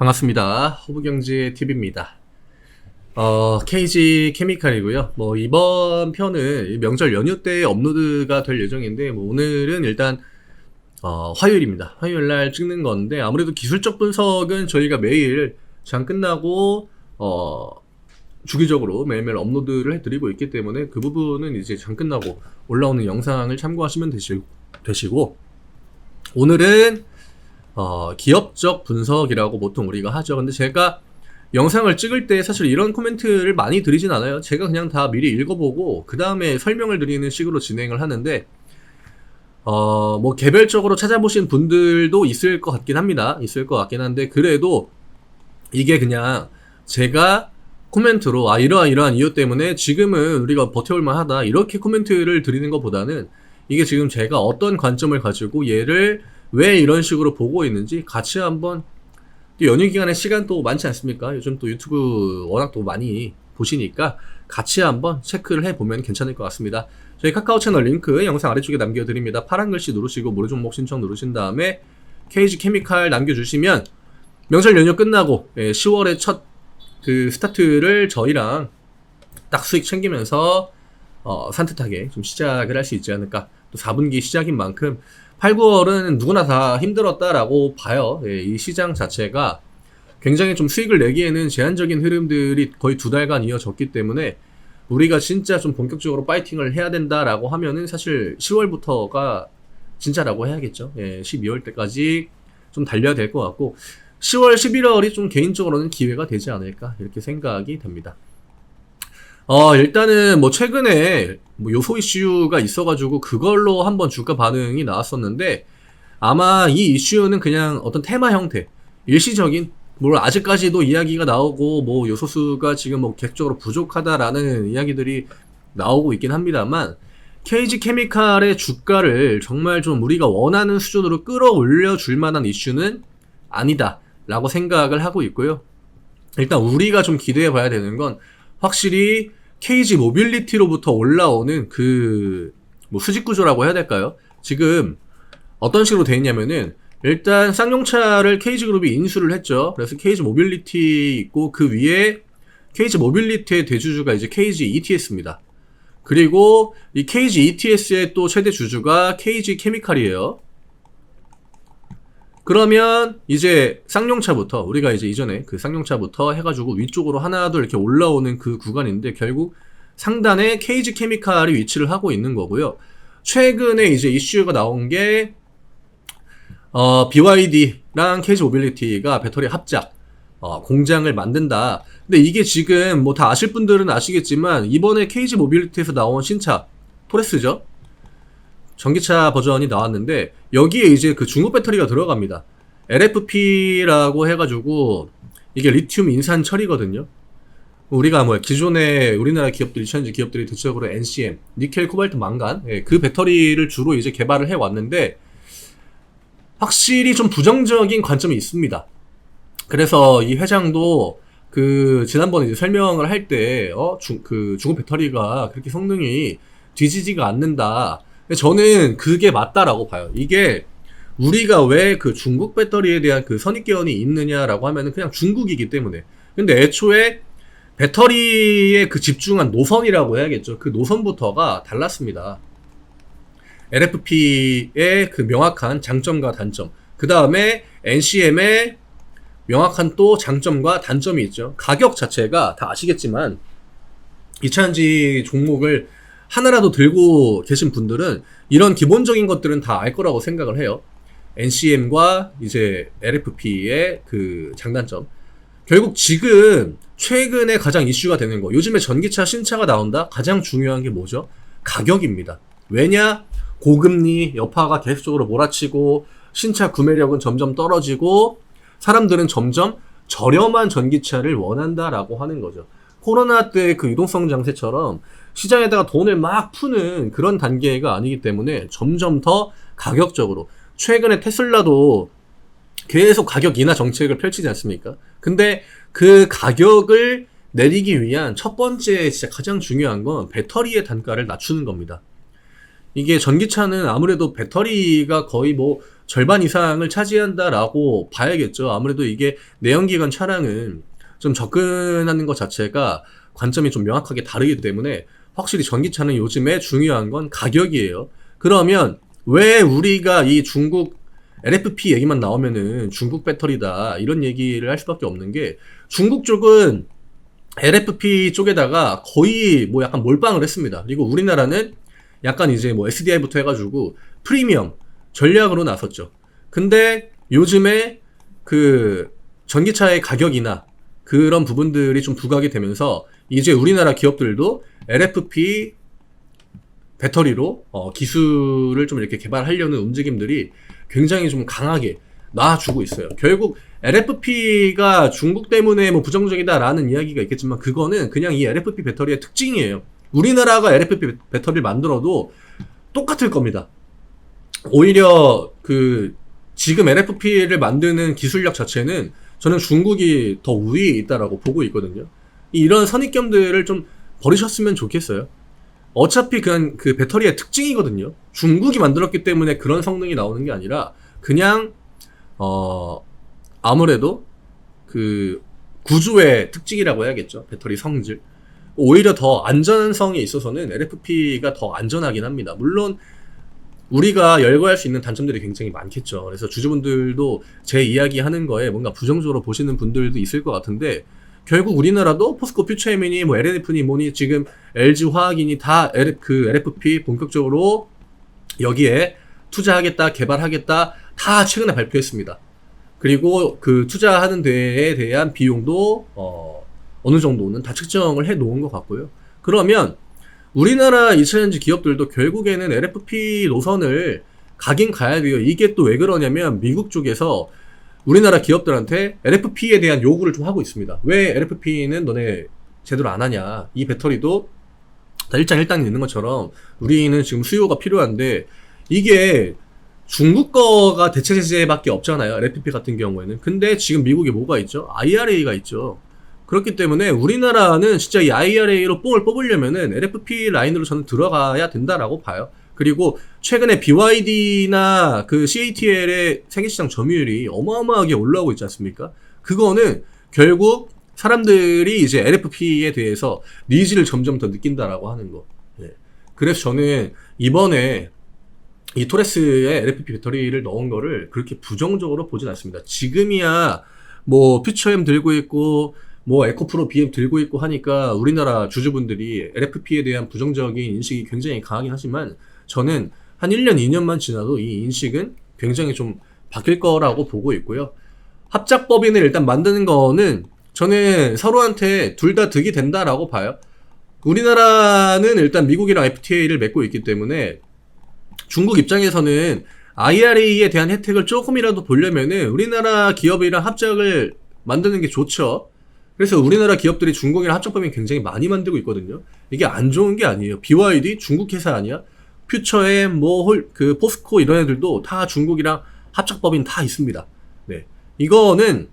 반갑습니다. 허브경제TV입니다. KG 케미칼이고요. 이번 편은 명절 연휴 때 업로드가 될 예정인데, 오늘은 일단, 화요일입니다. 화요일 날 찍는 건데, 아무래도 기술적 분석은 저희가 매일 장 끝나고, 주기적으로 매일매일 업로드를 해드리고 있기 때문에 그 부분은 이제 장 끝나고 올라오는 영상을 참고하시면 되시고, 오늘은 기업적 분석이라고 보통 우리가 하죠. 근데 제가 영상을 찍을 때 사실 이런 코멘트를 많이 드리진 않아요. 제가 그냥 다 미리 읽어보고 그 다음에 설명을 드리는 식으로 진행을 하는데, 개별적으로 찾아보신 분들도 있을 것 같긴 합니다. 있을 것 같긴 한데, 그래도 이게 그냥 제가 코멘트로 이러한 이유 때문에 지금은 우리가 버텨올만 하다, 이렇게 코멘트를 드리는 것보다는 이게 지금 제가 어떤 관점을 가지고 얘를 왜 이런 식으로 보고 있는지 같이 한번, 또 연휴 기간에 시간 또 많지 않습니까? 요즘 또 유튜브 워낙 또 많이 보시니까 같이 한번 체크를 해보면 괜찮을 것 같습니다. 저희 카카오 채널 링크 영상 아래쪽에 남겨드립니다. 파란 글씨 누르시고 무료 종목 신청 누르신 다음에 KG 케미칼 남겨주시면 명절 연휴 끝나고 10월의 첫 그 스타트를 저희랑 딱 수익 챙기면서 산뜻하게 좀 시작을 할 수 있지 않을까. 또 4분기 시작인 만큼 8, 9월은 누구나 다 힘들었다라고 봐요. 이 시장 자체가 굉장히 좀 수익을 내기에는 제한적인 흐름들이 거의 2달간 이어졌기 때문에 우리가 진짜 좀 본격적으로 파이팅을 해야 된다라고 하면은 사실 10월부터가 진짜라고 해야겠죠. 12월 때까지 좀 달려야 될 것 같고, 10월, 11월이 좀 개인적으로는 기회가 되지 않을까, 이렇게 생각이 됩니다. 일단은 최근에 요소 이슈가 있어가지고 그걸로 한번 주가 반응이 나왔었는데, 아마 이 이슈는 그냥 어떤 테마 형태, 일시적인, 물론 아직까지도 이야기가 나오고 요소수가 지금 계획적으로 부족하다라는 이야기들이 나오고 있긴 합니다만, KG 케미칼의 주가를 정말 좀 우리가 원하는 수준으로 끌어올려 줄 만한 이슈는 아니다 라고 생각을 하고 있고요. 일단 우리가 좀 기대해 봐야 되는 건, 확실히 KG 모빌리티로부터 올라오는 수직 구조라고 해야 될까요? 지금 어떤 식으로 되어 있냐면은, 일단 쌍용차를 KG그룹이 인수를 했죠. 그래서 KG 모빌리티 있고, 그 위에 KG 모빌리티의 대주주가 이제 KG ETS입니다. 그리고 이 KG ETS의 또 최대 주주가 KG 케미칼이에요. 그러면 이제 쌍용차부터, 우리가 이제 이전에 그 쌍용차부터 해가지고 위쪽으로 하나둘 이렇게 올라오는 그 구간인데, 결국 상단에 KG 케미칼이 위치를 하고 있는 거고요. 최근에 이제 이슈가 나온 게 BYD랑 KG 모빌리티가 배터리 합작 공장을 만든다. 근데 이게 지금 다 아실 분들은 아시겠지만, 이번에 KG 모빌리티에서 나온 신차 토레스죠. 전기차 버전이 나왔는데, 여기에 이제 그 중국 배터리가 들어갑니다. LFP라고 해가지고 이게 리튬 인산 처리거든요. 우리가 기존에 우리나라 기업들이, 현지 기업들이 대체적으로 NCM, 니켈, 코발트, 망간, 그 배터리를 주로 이제 개발을 해 왔는데, 확실히 좀 부정적인 관점이 있습니다. 그래서 이 회장도 지난번에 이제 설명을 할 때, 중국 배터리가 그렇게 성능이 뒤지지가 않는다. 저는 그게 맞다라고 봐요. 이게 우리가 왜 중국 배터리에 대한 선입견이 있느냐라고 하면은 그냥 중국이기 때문에. 근데 애초에 배터리에 집중한 노선이라고 해야겠죠. 그 노선부터가 달랐습니다. LFP의 명확한 장점과 단점, 그 다음에 NCM의 명확한 또 장점과 단점이 있죠. 가격 자체가 다 아시겠지만, 이차전지 종목을 하나라도 들고 계신 분들은 이런 기본적인 것들은 다 알 거라고 생각을 해요. NCM과 이제 LFP의 장단점. 결국 지금 최근에 가장 이슈가 되는 거, 요즘에 전기차 신차가 나온다? 가장 중요한 게 뭐죠? 가격입니다. 왜냐? 고금리 여파가 계속적으로 몰아치고, 신차 구매력은 점점 떨어지고, 사람들은 점점 저렴한 전기차를 원한다라고 하는 거죠. 코로나 때 유동성 장세처럼 시장에다가 돈을 막 푸는 그런 단계가 아니기 때문에 점점 더 가격적으로, 최근에 테슬라도 계속 가격 인하 정책을 펼치지 않습니까? 근데 그 가격을 내리기 위한 첫 번째 진짜 가장 중요한 건 배터리의 단가를 낮추는 겁니다. 이게 전기차는 아무래도 배터리가 거의 뭐 절반 이상을 차지한다라고 봐야겠죠. 아무래도 이게 내연기관 차량은 좀 접근하는 것 자체가 관점이 좀 명확하게 다르기 때문에 확실히 전기차는 요즘에 중요한 건 가격이에요. 그러면 왜 우리가 이 중국 LFP 얘기만 나오면은 중국 배터리다 이런 얘기를 할 수밖에 없는 게, 중국 쪽은 LFP 쪽에다가 거의 뭐 약간 몰빵을 했습니다. 그리고 우리나라는 약간 이제 뭐 SDI부터 해가지고 프리미엄 전략으로 나섰죠. 근데 요즘에 그 전기차의 가격이나 그런 부분들이 좀 부각이 되면서 이제 우리나라 기업들도 LFP 배터리로 기술을 좀 이렇게 개발하려는 움직임들이 굉장히 좀 강하게 나와주고 있어요. 결국 LFP가 중국 때문에 뭐 부정적이다라는 이야기가 있겠지만 그거는 그냥 이 LFP 배터리의 특징이에요. 우리나라가 LFP 배터리를 만들어도 똑같을 겁니다. 오히려 그 지금 LFP를 만드는 기술력 자체는 저는 중국이 더 우위에 있다라고 보고 있거든요. 이런 선입견들을 좀 버리셨으면 좋겠어요. 어차피 그냥 그 배터리의 특징이거든요. 중국이 만들었기 때문에 그런 성능이 나오는 게 아니라 그냥 아무래도 그 구조의 특징이라고 해야겠죠. 배터리 성질. 오히려 더 안전성에 있어서는 LFP가 더 안전하긴 합니다. 물론 우리가 열거할 수 있는 단점들이 굉장히 많겠죠. 그래서 주주분들도 제 이야기 하는 거에 뭔가 부정적으로 보시는 분들도 있을 것 같은데, 결국 우리나라도 포스코 퓨처엠이니 뭐 LNF니 뭐니 지금 LG 화학이니 다 LFP 본격적으로 여기에 투자하겠다, 개발하겠다 다 최근에 발표했습니다. 그리고 그 투자하는 데에 대한 비용도 어느 정도는 다 측정을 해 놓은 것 같고요. 그러면 우리나라 2차전지 기업들도 결국에는 LFP 노선을 가긴 가야 돼요. 이게 또 왜 그러냐면 미국 쪽에서 우리나라 기업들한테 LFP에 대한 요구를 좀 하고 있습니다. 왜 LFP는 너네 제대로 안 하냐. 이 배터리도 다 일장일단이 있는 것처럼 우리는 지금 수요가 필요한데, 이게 중국 거가 대체 제재밖에 없잖아요. LFP 같은 경우에는. 근데 지금 미국에 뭐가 있죠? IRA가 있죠. 그렇기 때문에 우리나라는 진짜 이 IRA로 뽕을 뽑으려면은 LFP 라인으로 저는 들어가야 된다라고 봐요. 그리고 최근에 BYD나 그 CATL의 세계시장 점유율이 어마어마하게 올라오고 있지 않습니까? 그거는 결국 사람들이 이제 LFP에 대해서 니즈를 점점 더 느낀다라고 하는 거. 네. 그래서 저는 이번에 이 토레스에 LFP 배터리를 넣은 거를 그렇게 부정적으로 보진 않습니다. 지금이야 뭐 퓨처엠 들고 있고 뭐 에코프로 BM 들고 있고 하니까 우리나라 주주분들이 LFP에 대한 부정적인 인식이 굉장히 강하긴 하지만, 저는 한 1년, 2년만 지나도 이 인식은 굉장히 좀 바뀔 거라고 보고 있고요. 합작법인을 일단 만드는 거는 저는 서로한테 둘 다 득이 된다라고 봐요. 우리나라는 일단 미국이랑 FTA를 맺고 있기 때문에 중국 입장에서는 IRA에 대한 혜택을 조금이라도 보려면은 우리나라 기업이랑 합작을 만드는 게 좋죠. 그래서 우리나라 기업들이 중국이랑 합작법인 굉장히 많이 만들고 있거든요. 이게 안 좋은 게 아니에요. BYD 중국 회사 아니야? 퓨처엠 그 포스코 이런 애들도 다 중국이랑 합작법인 다 있습니다. 네. 이거는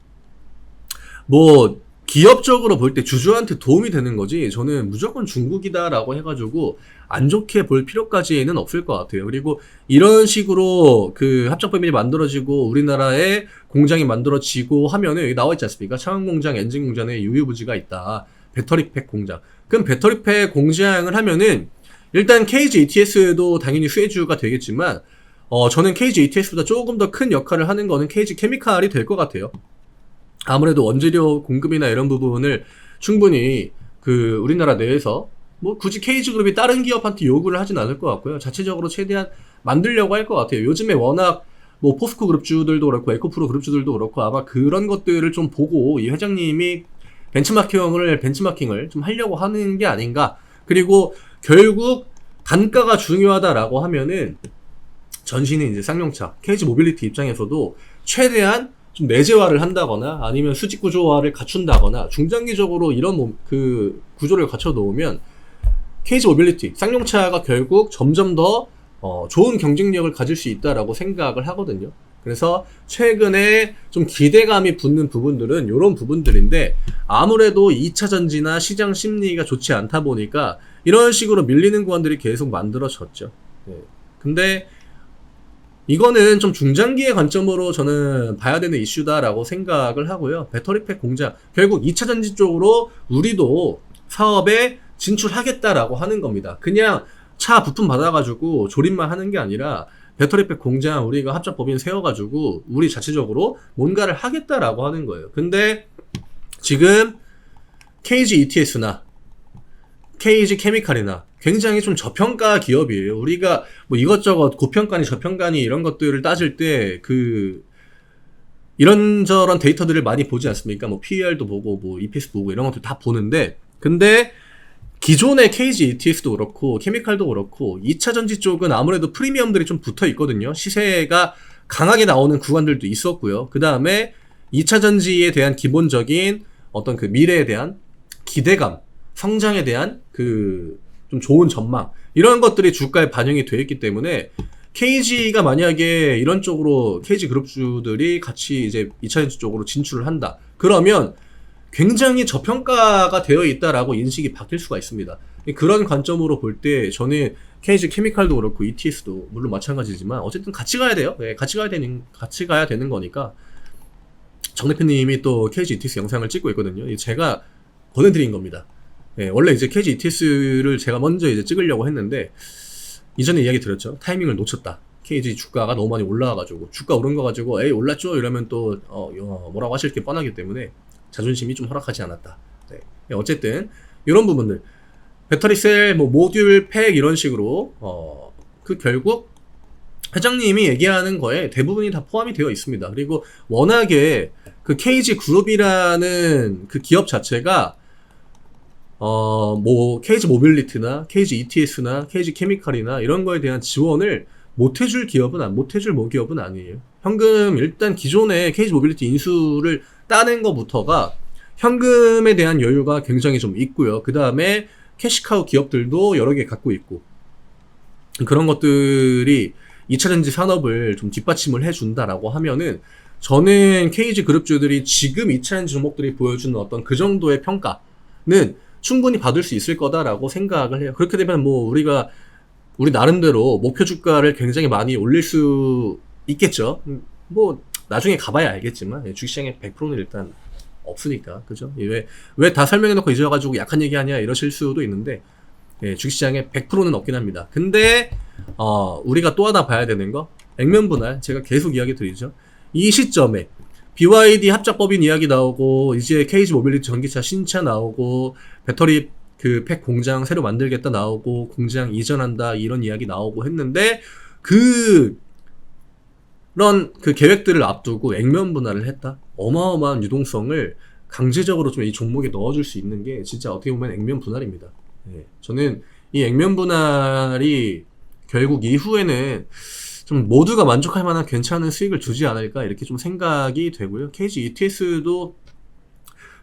뭐 기업적으로 볼 때 주주한테 도움이 되는 거지, 저는 무조건 중국이다라고 해가지고 안 좋게 볼 필요까지는 없을 것 같아요. 그리고 이런 식으로 그 합작법인이 만들어지고 우리나라에 공장이 만들어지고 하면은 여기 나와 있지 않습니까? 차원 공장, 엔진 공장에 유휴부지가 있다. 배터리팩 공장. 그럼 배터리팩 공장을 하면은 일단 KG ETS도 당연히 수혜주가 되겠지만, 저는 KG ETS보다 조금 더 큰 역할을 하는 거는 KG 케미칼이 될 것 같아요. 아무래도 원재료 공급이나 이런 부분을 충분히 그 우리나라 내에서 뭐 굳이 KG그룹이 다른 기업한테 요구를 하진 않을 것 같고요. 자체적으로 최대한 만들려고 할 것 같아요. 요즘에 워낙 뭐 포스코 그룹주들도 그렇고 에코프로 그룹주들도 그렇고 아마 그런 것들을 좀 보고 이 회장님이 벤치마킹을 좀 하려고 하는 게 아닌가. 그리고 결국 단가가 중요하다라고 하면은 전신인 이제 쌍용차, KG 모빌리티 입장에서도 최대한 좀 내재화를 한다거나 아니면 수직 구조화를 갖춘다거나 중장기적으로 이런 그 구조를 갖춰 놓으면 KG 모빌리티, 쌍용차가 결국 점점 더 좋은 경쟁력을 가질 수 있다라고 생각을 하거든요. 그래서 최근에 좀 기대감이 붙는 부분들은 이런 부분들인데, 아무래도 2차 전지나 시장 심리가 좋지 않다 보니까 이런 식으로 밀리는 구간들이 계속 만들어졌죠. 네. 근데 이거는 좀 중장기의 관점으로 저는 봐야 되는 이슈다라고 생각을 하고요. 배터리팩 공장, 결국 2차전지 쪽으로 우리도 사업에 진출하겠다라고 하는 겁니다. 그냥 차 부품 받아가지고 조립만 하는 게 아니라 배터리팩 공장 우리가 합작법인 세워가지고 우리 자체적으로 뭔가를 하겠다라고 하는 거예요. 근데 지금 KG ETS나 KG 케미칼이나 굉장히 좀 저평가 기업이에요. 우리가 뭐 이것저것 고평가니 저평가니 이런 것들을 따질 때 이런저런 데이터들을 많이 보지 않습니까? 뭐 PER도 보고 뭐 EPS 보고 이런 것들 다 보는데, 근데 기존의 KG ETS도 그렇고 케미칼도 그렇고 2차 전지 쪽은 아무래도 프리미엄들이 좀 붙어 있거든요. 시세가 강하게 나오는 구간들도 있었고요. 그 다음에 2차 전지에 대한 기본적인 어떤 그 미래에 대한 기대감, 성장에 대한 그 좀 좋은 전망, 이런 것들이 주가에 반영이 되어 있기 때문에 KG가 만약에 이런 쪽으로 KG 그룹주들이 같이 이제 2차전지 쪽으로 진출을 한다. 그러면 굉장히 저평가가 되어 있다라고 인식이 바뀔 수가 있습니다. 그런 관점으로 볼 때 저는 KG 케미칼도 그렇고 ETS도 물론 마찬가지지만 어쨌든 같이 가야 돼요. 네, 같이 가야 되는 거니까. 정 대표님이 또 KG ETS 영상을 찍고 있거든요. 제가 권해드린 겁니다. 네, 원래 이제 KG ETS를 제가 먼저 이제 찍으려고 했는데 이전에 이야기 드렸죠. 타이밍을 놓쳤다. KG 주가가 너무 많이 올라와가지고 주가 오른 거 가지고 에이 올랐죠? 이러면 또 뭐라고 하실 게 뻔하기 때문에 자존심이 좀 허락하지 않았다. 네. 어쨌든 이런 부분들 배터리셀 뭐 모듈 팩 이런 식으로 그 결국 회장님이 얘기하는 거에 대부분이 다 포함이 되어 있습니다. 그리고 워낙에 그 KG 그룹이라는 그 기업 자체가 뭐 KG 모빌리티나 KG ETS나 KG 케미칼이나 이런 거에 대한 지원을 못해줄 못해줄 모기업은 아니에요. 현금 일단 기존에 KG 모빌리티 인수를 따낸 것부터가 현금에 대한 여유가 굉장히 좀 있고요. 그 다음에 캐시카우 기업들도 여러 개 갖고 있고, 그런 것들이 2차전지 산업을 좀 뒷받침을 해준다라고 하면은 저는 KG 그룹주들이 지금 2차전지 종목들이 보여주는 어떤 그 정도의 평가는 충분히 받을 수 있을 거다라고 생각을 해요. 그렇게 되면 뭐 우리 나름대로 목표 주가를 굉장히 많이 올릴 수 있겠죠. 뭐 나중에 가봐야 알겠지만 주식시장에 100%는 일단 없으니까, 그죠? 왜 다 설명해놓고 잊어가지고 약한 얘기하냐 이러실 수도 있는데, 주식시장에 100%는 없긴 합니다. 근데 우리가 또 하나 봐야 되는 거, 액면 분할. 제가 계속 이야기 드리죠. 이 시점에 BYD 합작법인 이야기 나오고, 이제 KG 모빌리티 전기차 신차 나오고, 배터리 그 팩 공장 새로 만들겠다 나오고, 공장 이전한다 이런 이야기 나오고 했는데, 그런 그 계획들을 앞두고 액면 분할을 했다. 어마어마한 유동성을 강제적으로 좀 이 종목에 넣어줄 수 있는 게 진짜 어떻게 보면 액면 분할입니다. 저는 이 액면 분할이 결국 이후에는 좀 모두가 만족할 만한 괜찮은 수익을 주지 않을까 이렇게 좀 생각이 되고요. KG ETS도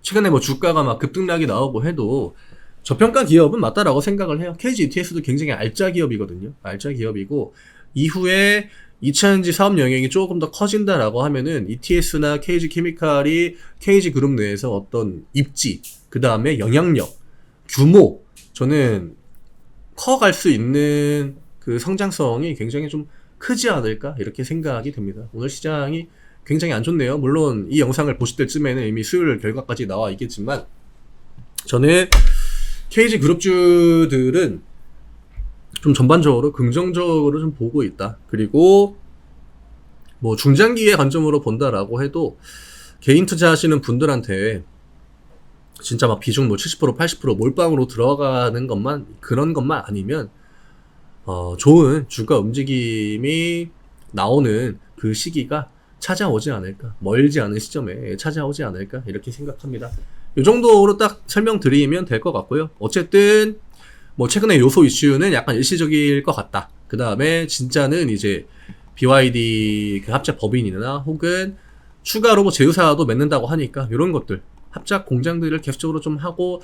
최근에 뭐 주가가 막 급등락이 나오고 해도 저평가 기업은 맞다라고 생각을 해요. KG ETS도 굉장히 알짜 기업이거든요. 알짜 기업이고, 이후에 2차전지 사업 영역이 조금 더 커진다라고 하면은 ETS나 KG 케미칼이 KG 그룹 내에서 어떤 입지, 그 다음에 영향력, 규모, 저는 커갈 수 있는 그 성장성이 굉장히 좀 크지 않을까 이렇게 생각이 됩니다. 오늘 시장이 굉장히 안 좋네요. 물론 이 영상을 보실 때쯤에는 이미 수요일 결과까지 나와 있겠지만, 저는 KG 그룹주들은 좀 전반적으로 긍정적으로 좀 보고 있다. 그리고 뭐 중장기의 관점으로 본다라고 해도 개인 투자하시는 분들한테 진짜 막 비중 뭐 70% 80% 몰빵으로 들어가는 것만, 그런 것만 아니면 좋은 주가 움직임이 나오는 그 시기가 찾아오지 않을까, 멀지 않은 시점에 찾아오지 않을까 이렇게 생각합니다. 이 정도로 딱 설명드리면 될 것 같고요. 어쨌든 뭐 최근에 요소 이슈는 약간 일시적일 것 같다. 그 다음에 진짜는 이제 BYD 그 합작 법인이나 혹은 추가로 뭐 제휴사도 맺는다고 하니까 이런 것들, 합작 공장들을 계속적으로 좀 하고,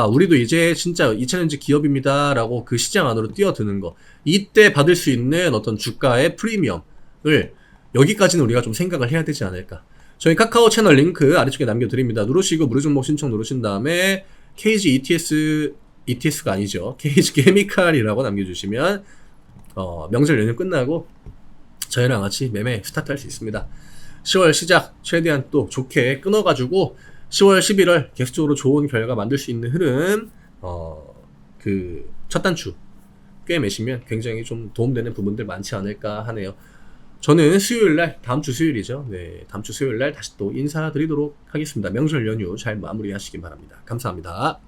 우리도 이제 진짜 2차전지 기업입니다 라고 그 시장 안으로 뛰어드는 거, 이때 받을 수 있는 어떤 주가의 프리미엄을 여기까지는 우리가 좀 생각을 해야 되지 않을까. 저희 카카오 채널 링크 아래쪽에 남겨드립니다. 누르시고 무료 종목 신청 누르신 다음에 KG ETS가 아니죠. KG 케미칼이라고 남겨주시면 명절 연휴 끝나고 저희랑 같이 매매 스타트 할 수 있습니다. 10월 시작 최대한 또 좋게 끊어가지고 10월 11월 계속적으로 좋은 결과 만들 수 있는 흐름 그 첫 단추 꽤 매시면 굉장히 좀 도움되는 부분들 많지 않을까 하네요. 저는 수요일날 다음 주 수요일이죠. 네, 다음 주 수요일날 다시 또 인사드리도록 하겠습니다. 명절 연휴 잘 마무리하시기 바랍니다. 감사합니다.